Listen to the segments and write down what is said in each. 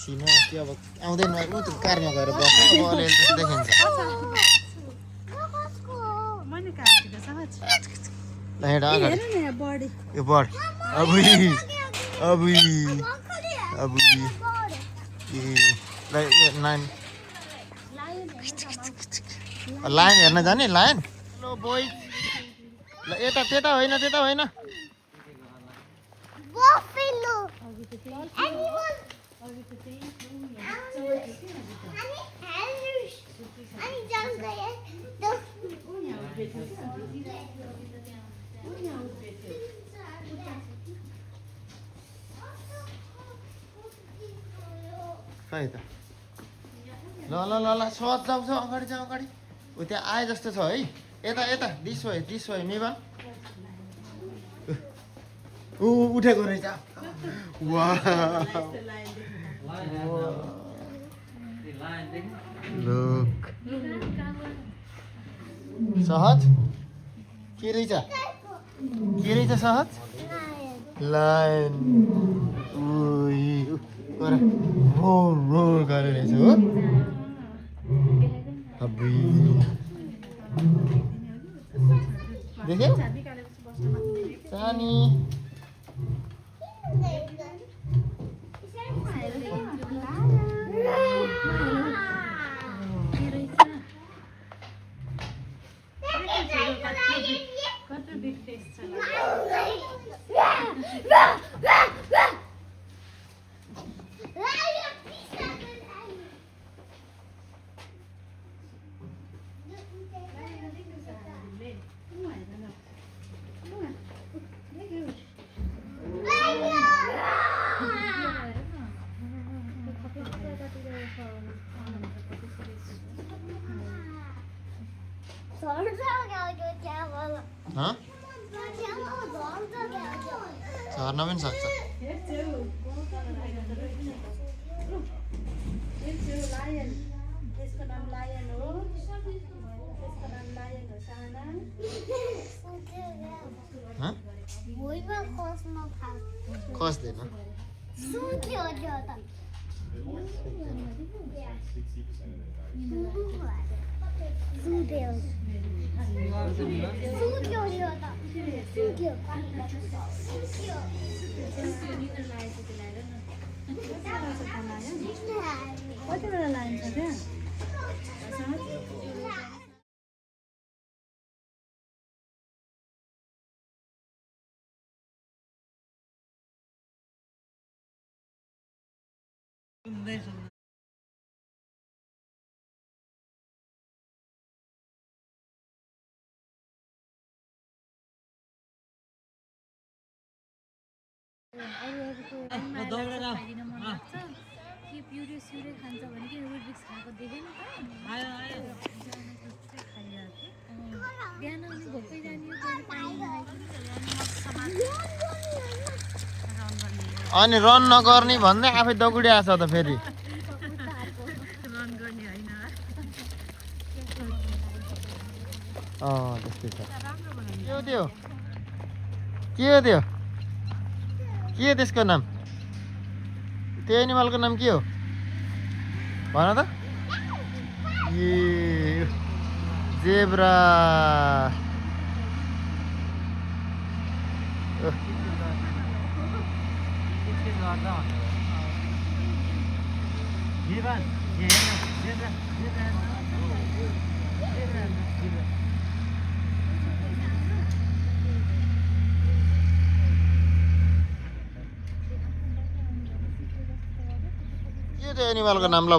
सिनो के अब आउँदैन उ त कारमा गएर बस्छ अब अलिअलि त देखिन्छ ल हेड अगाडि यो बढ अबुई अबुई अबुई ए ल यो लाइन हेर्न जाने लाइन हेलो बोय ल यता त्यता होइन खै त ल सत जाउँछ अगाडि ऊ त्यहाँ आए जस्तो छ है यता दिस भयो मिबन ऊ उठेको रहेछ सहज के रहेछ सहज लाइन गरेर रहेछ हो देख्यो सानी झर्न पनि सक्छ खस्दैन कति बेला लाइन छ त्यहाँ अनि रन नगर्ने भन्दै आफै दगुडिया छ त फेरि त्यस्तै छ के हो त्यसको नाम त्यो एनिमलको नाम के हो भन त ए जेब्रा त्यो एनिमलको नाम ल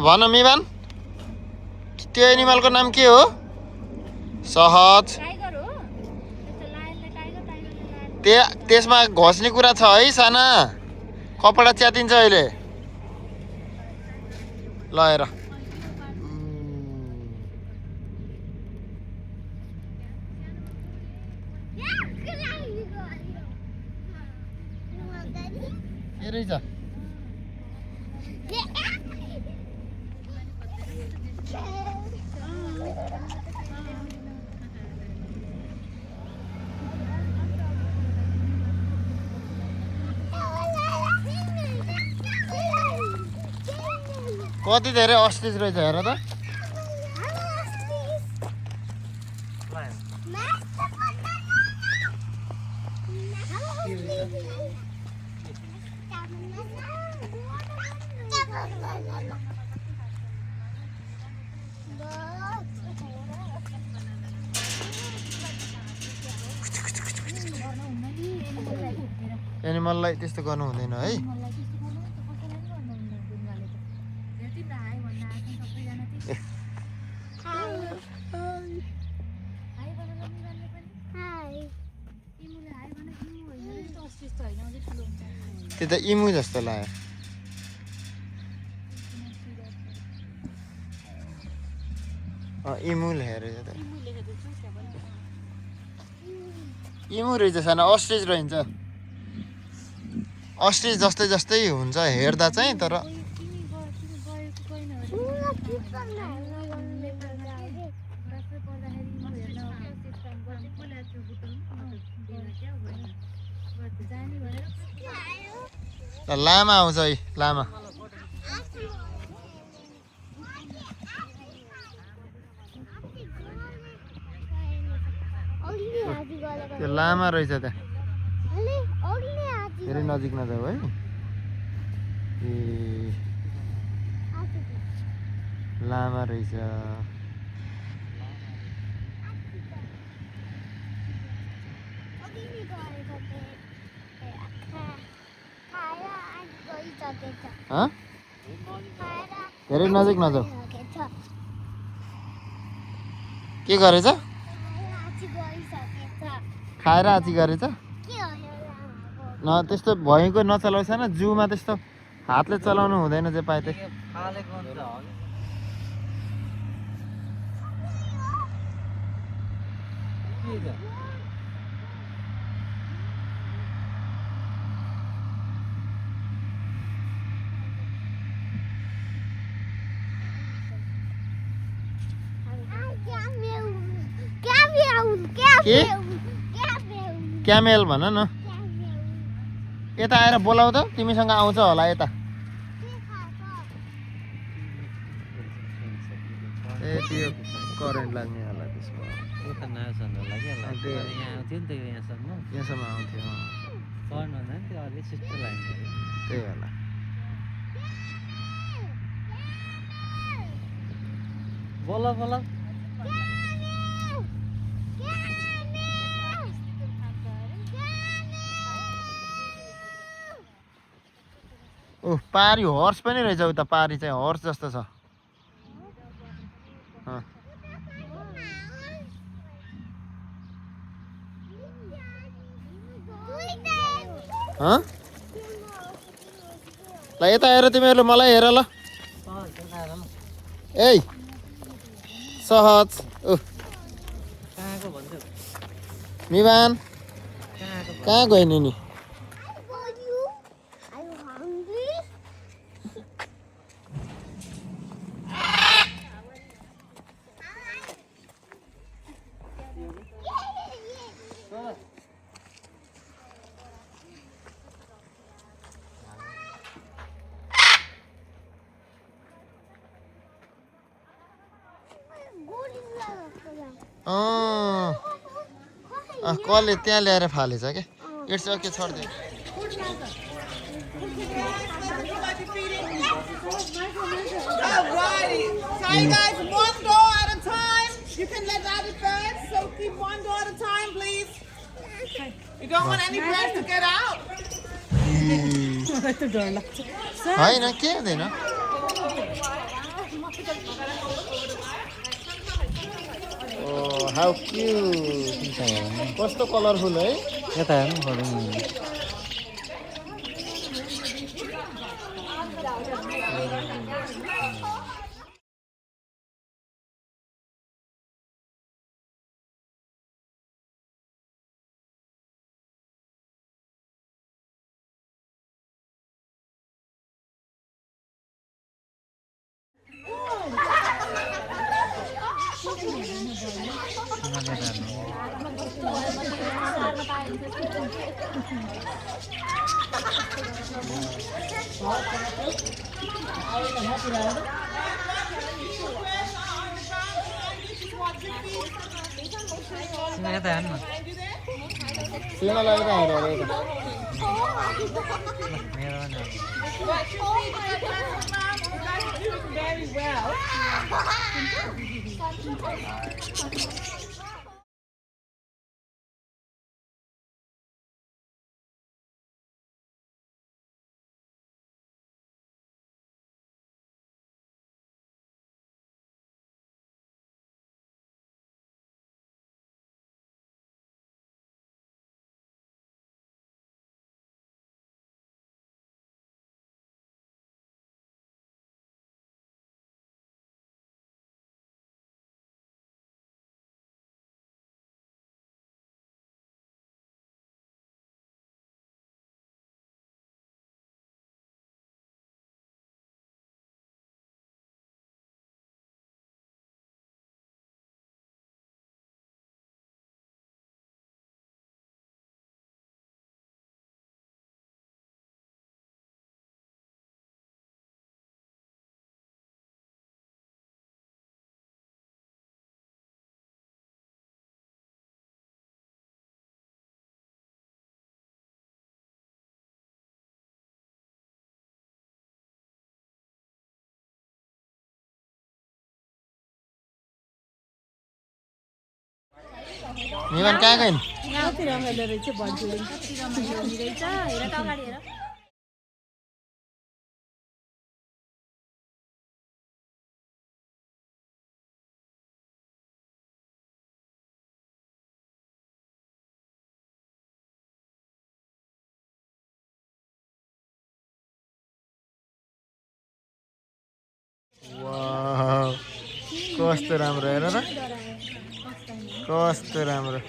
भन मिबान त्यो एनिमलको नाम के हो सहज त्यसमा घस्ने कुरा छ है साना कपडा च्यातिन्छ अहिले ल हेर के रहेछ कति धेरै अस्टिच रहेछ हेर त एनिमललाई त्यस्तो गर्नु हुँदैन है त्यो त इमु जस्तो लाग्यो इमु लेखेर इमु रहेछ सानो अस्ट्रिच रहन्छ अस्ट्रिच जस्तै जस्तै हुन्छ हेर्दा चाहिँ तर लामा आउँछ है लामा त्यो लामा रहेछ त्यहाँ धेरै नजिक नजाऊ है ए लामा रहेछ धेरै नजिक नजाऊ के गरेछ खाएर आची गरेछ न त्यस्तो भएको नचलाउँछ न जूमा त्यस्तो हातले चलाउनु हुँदैन जे पाए त्यही क्यामेल भन न यता आएर बोलाऊ त तिमीसँग आउँछ होला यता ए त्यो करेन्ट लाग्ने होला त्यसमा यहाँसम्म आउँथ्यो त्यही होला बोला बोला ओह पारी हर्स पनि रहेछ उता पारी चाहिँ हर्स जस्तो छ ल यता हेर तिमीहरू मलाई हेर ल ए सहज मिवान कहाँ गयो नि कसले त्यहाँ ल्याएर फालेछ क्या इट्स ओके छोड्दे Sorry guys, one door at a time. You can let out the birds, so keep one door at a time, please. You don't want any birds to get out. होइन के हुँदैन Oh, how cute! कस्तो colourful है यता हेर्नु पर्यो यता हेर्नु न सेना लगेर हेर मेरो पनि Very well. निवन कहाँ गइन् कति रमाइलो रहेछ भन्छु कति रमाइलो रहेछ हेर त अगाडि हेर वाउ कस्तो राम्रो हेर र कस्तो राम्रो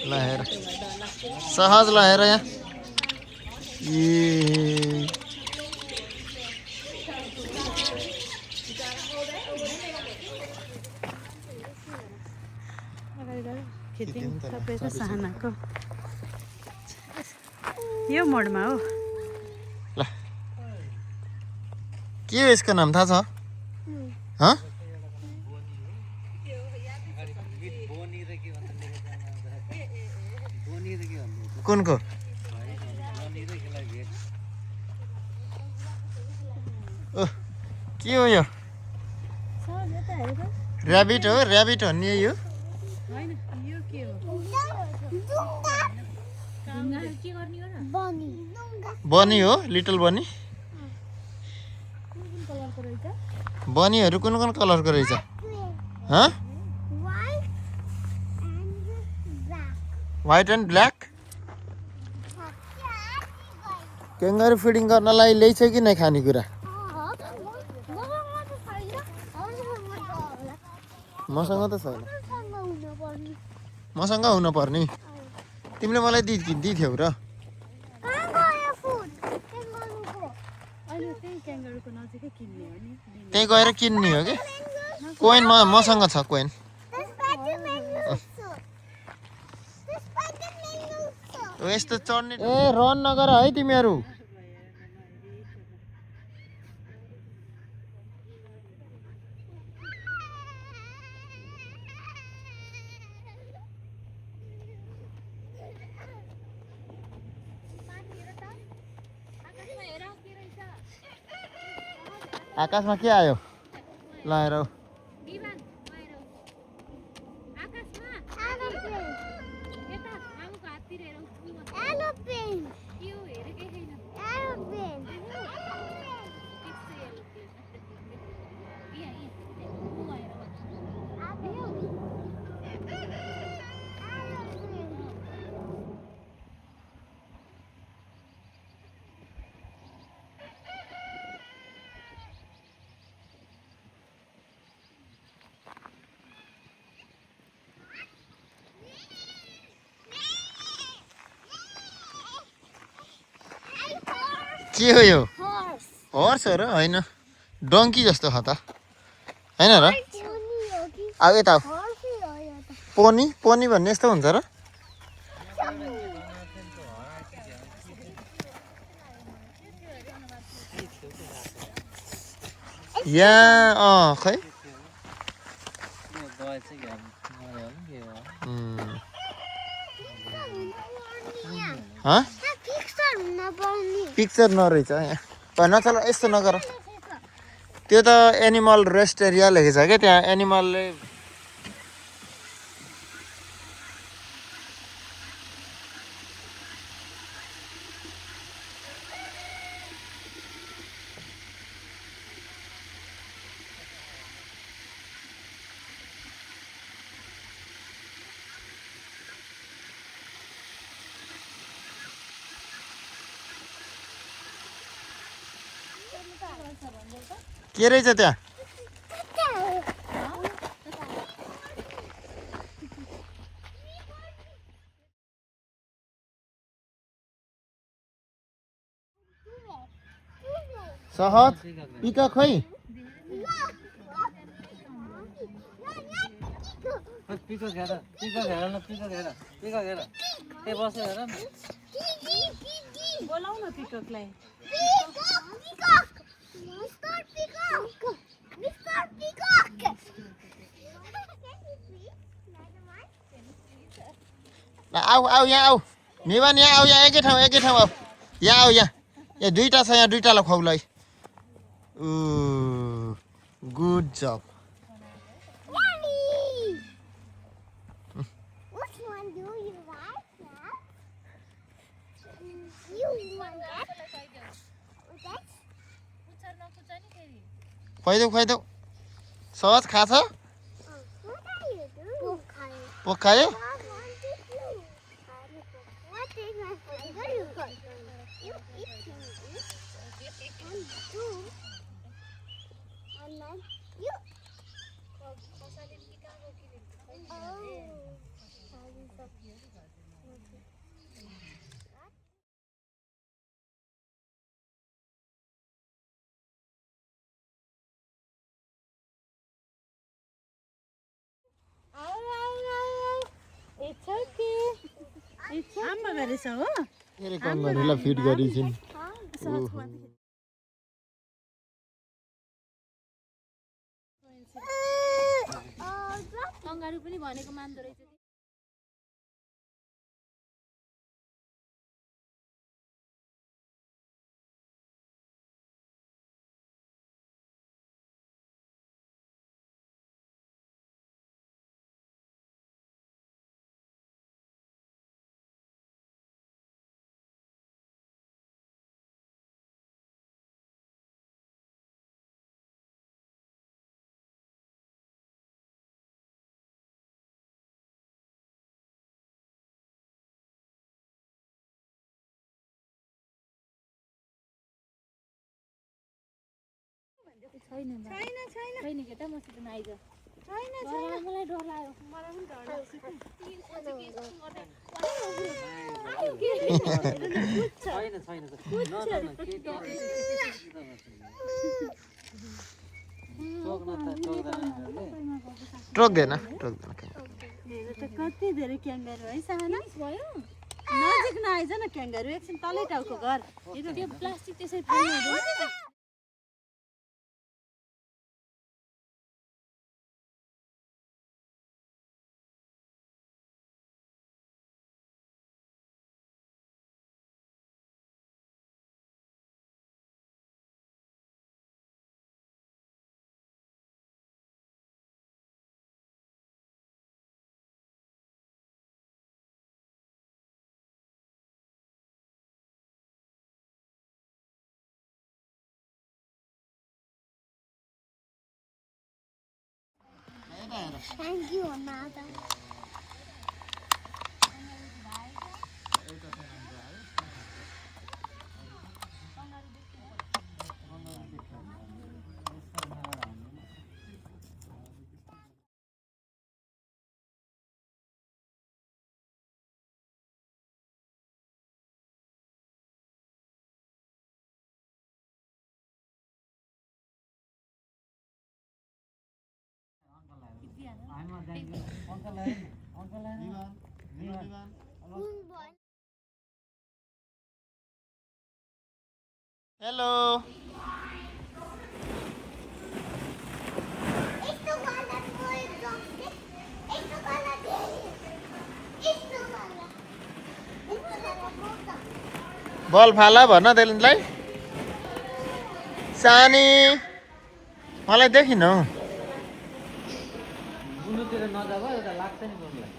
ल हेर सहज ल हेर यहाँ ए सबैको सानाको यो मोडमा हो ल के हो यसको नाम थाहा छ हँ कुनको ओह के हो यो ऱ्याबिट हो नि यो हैन यो के हो के गर्ने हो र बनी हो लिटल बनी कुन कलरको रहेछ बनीहरू कुन कुन कलरको रहेछ हँ व्हाइट एन्ड ब्ल्याक क्याङ्गारू फिडिङ गर्नलाई ल्याइछ कि नै खानेकुरा मसँग त छैन मसँग हुन पर्ने तिमीले मलाई दिथ्यौ र त्यही गएर किन्ने हो कि कोइन मसँग छ कोइन यस्तो चढ्ने ए रन नगर है तिमीहरू आकाशमा के आयो ल हेर के हो यो हर्स हो र होइन डङ्की जस्तो छ त होइन र अब यता पोनी पोनी भन्ने यस्तो हुन्छ र यहाँ खै दबाई चाहिँ घ्याम मर्यो भने के हो पिक्चर नरहेछ यहाँ नचल यस्तो नगर त्यो त एनिमल रेस्ट एरिया लेखेको छ क्या त्यहाँ एनिमलले के रहेछ त्यहाँ सहज पिका खै पिको घेर न पिको घेर ए बस्यो हेर न बोलाउ न पिककलाई आऊ आऊ यहाँ आऊ मिवान यहाँ आऊ यहाँ एकै ठाउँ आऊ यहाँ आऊ यहाँ दुईटा छ यहाँ दुईटालाई खुवाउला है गुड जब खुवाइदेऊ सहज खाछ पोखायो आमा गरेछ हो फेरि कङ्गारुलाई फिट गरिछिन् कङ्गारु पनि भनेको मान्दो रहेछ छैन केटा मसित आइज मलाई डर लाग्यो मलाई पनि डर टोक्दैन कति धेरै क्याङ्गारु है साना भयो नजिक नआइज न क्याङ्गारु एकछिन तलै टाउको घर त्यो प्लास्टिक त्यसरी फाल्नु हुँदैन Thank you, Amada. I'm not अङ्कललाई विमान निलो विमान Moon boy. Hello Ito wala mo yung dogstick. Ito wala din. Ito wala. Ito wala puta. बल फाला भन त्यसलाई सानी मलाई देखिन हौ बुनुतिर नजाऊ एउटा लाग्छ नि बुनुलाई